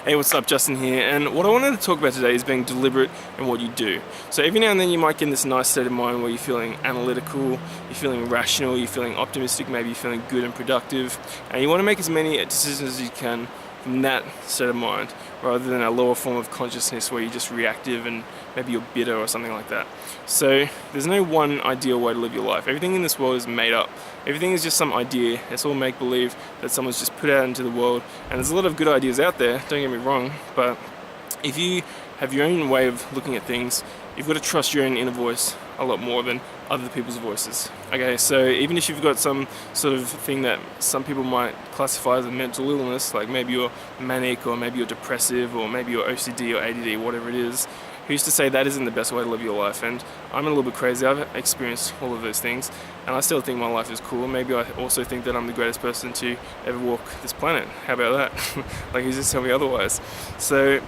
Hey, what's up? Justin here, and what I wanted to talk about today is being deliberate in what you do. So every now and then you might get in this nice state of mind where you're feeling analytical, you're feeling rational, you're feeling optimistic, maybe you're feeling good and productive, and you want to make as many decisions as you can from that state of mind, rather than a lower form of consciousness where you're just reactive and maybe you're bitter or something like that. So there's no one ideal way to live your life. Everything in this world is made up. Everything is just some idea. It's all make-believe that someone's just put out into the world. And there's a lot of good ideas out there, don't get me wrong, but if you have your own way of looking at things, you've got to trust your own inner voice a lot more than other people's voices. Okay, so even if you've got some sort of thing that some people might classify as a mental illness, like maybe you're manic or maybe you're depressive or maybe you're OCD or ADD, whatever it is, who's to say that isn't the best way to live your life? And I'm a little bit crazy. I've experienced all of those things, and I still think my life is cool. Maybe I also think that I'm the greatest person to ever walk this planet. How about that? Like, who's to tell me otherwise? So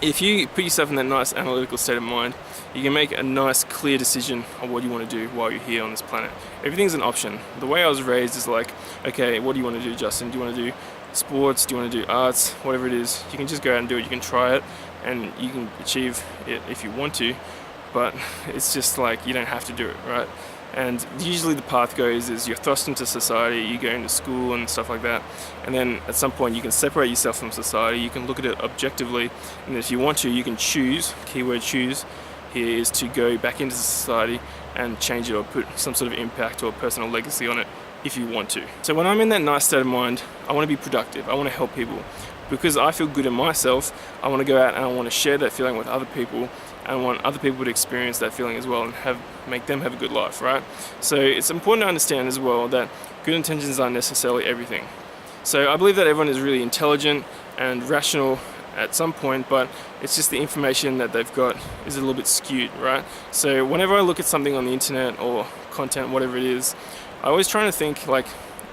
if you put yourself in that nice analytical state of mind, you can make a nice clear decision on what you want to do while you're here on this planet. Everything's an option. The way I was raised is like, okay, what do you want to do, Justin? Do you want to do sports? Do you want to do arts? Whatever it is, you can just go out and do it. You can try it and you can achieve it if you want to, but it's just like you don't have to do it, right? And usually the path goes is you're thrust into society, you go into school and stuff like that, and then at some point you can separate yourself from society, you can look at it objectively, and if you want to, you can choose, keyword choose here is to go back into society and change it or put some sort of impact or personal legacy on it if you want to. So when I'm in that nice state of mind, I want to be productive, I want to help people. Because I feel good in myself, I want to go out and I want to share that feeling with other people, and I want other people to experience that feeling as well and make them have a good life, right? So it's important to understand as well that good intentions aren't necessarily everything. So I believe that everyone is really intelligent and rational at some point, but it's just the information that they've got is a little bit skewed, right? So whenever I look at something on the internet or content, whatever it is, I always try to think like,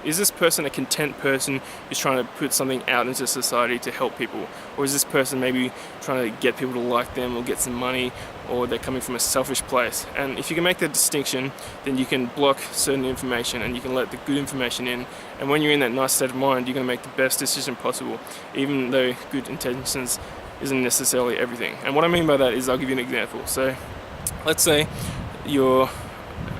is this person a content person who's trying to put something out into society to help people? Or is this person maybe trying to get people to like them or get some money, or they're coming from a selfish place? And if you can make that distinction, then you can block certain information and you can let the good information in. And when you're in that nice state of mind, you're going to make the best decision possible, even though good intentions isn't necessarily everything. And what I mean by that is, I'll give you an example. So let's say you're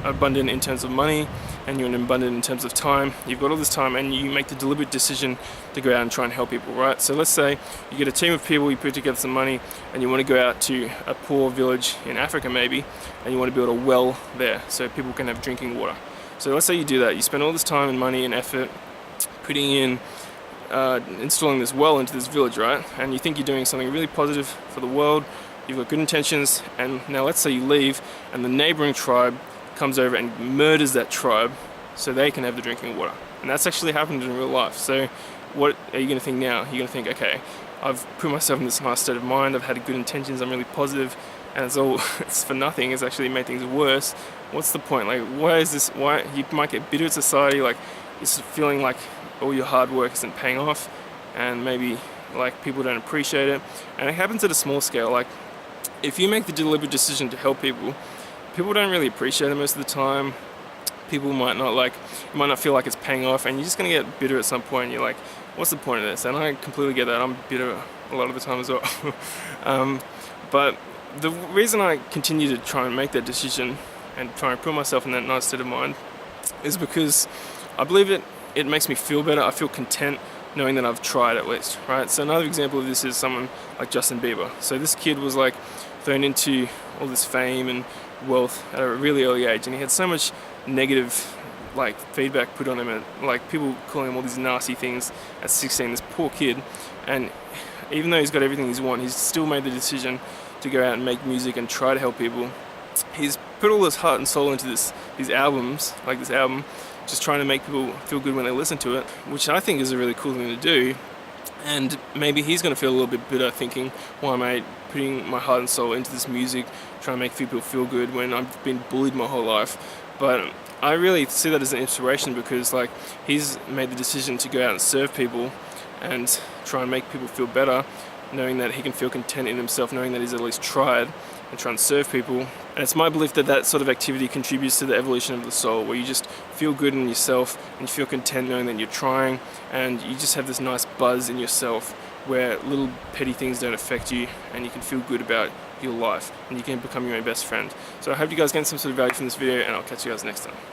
abundant in terms of money, and you're abundant in terms of time. You've got all this time and you make the deliberate decision to go out and try and help people, right? So let's say you get a team of people, you put together some money, and you want to go out to a poor village in Africa maybe, and you want to build a well there so people can have drinking water. So let's say you do that. You spend all this time and money and effort putting in installing this well into this village, right? And you think you're doing something really positive for the world, you've got good intentions, and now let's say you leave and the neighboring tribe comes over and murders that tribe so they can have the drinking water. And that's actually happened in real life. So what are you going to think now? You're going to think, okay, I've put myself in this nice state of mind, I've had good intentions, I'm really positive, and it's for nothing, it's actually made things worse. What's the point? Like, why you might get bitter at society, like it's feeling like all your hard work isn't paying off, and maybe like people don't appreciate it. And it happens at a small scale. Like, if you make the deliberate decision to help people, people don't really appreciate it most of the time. People might not feel like it's paying off, and you're just going to get bitter at some point. You're like, what's the point of this? And I completely get that. I'm bitter a lot of the time as well. But the reason I continue to try and make that decision and try and put myself in that nice state of mind is because I believe it makes me feel better. I feel content knowing that I've tried at least, right? So another example of this is someone like Justin Bieber. So this kid was like thrown into all this fame and wealth at a really early age, and he had so much negative like feedback put on him, and like people calling him all these nasty things at 16, this poor kid. And even though he's got everything he's want, he's still made the decision to go out and make music and try to help people. He's put all his heart and soul into these albums, like this album, just trying to make people feel good when they listen to it, which I think is a really cool thing to do. And maybe he's going to feel a little bit bitter thinking, why am I putting my heart and soul into this music, trying to make people feel good when I've been bullied my whole life? But I really see that as an inspiration, because like he's made the decision to go out and serve people and try and make people feel better, knowing that he can feel content in himself, knowing that he's at least tried and try and serve people. And it's my belief that that sort of activity contributes to the evolution of the soul, where you just feel good in yourself and you feel content knowing that you're trying, and you just have this nice buzz in yourself where little petty things don't affect you and you can feel good about your life and you can become your own best friend. So I hope you guys get some sort of value from this video, and I'll catch you guys next time.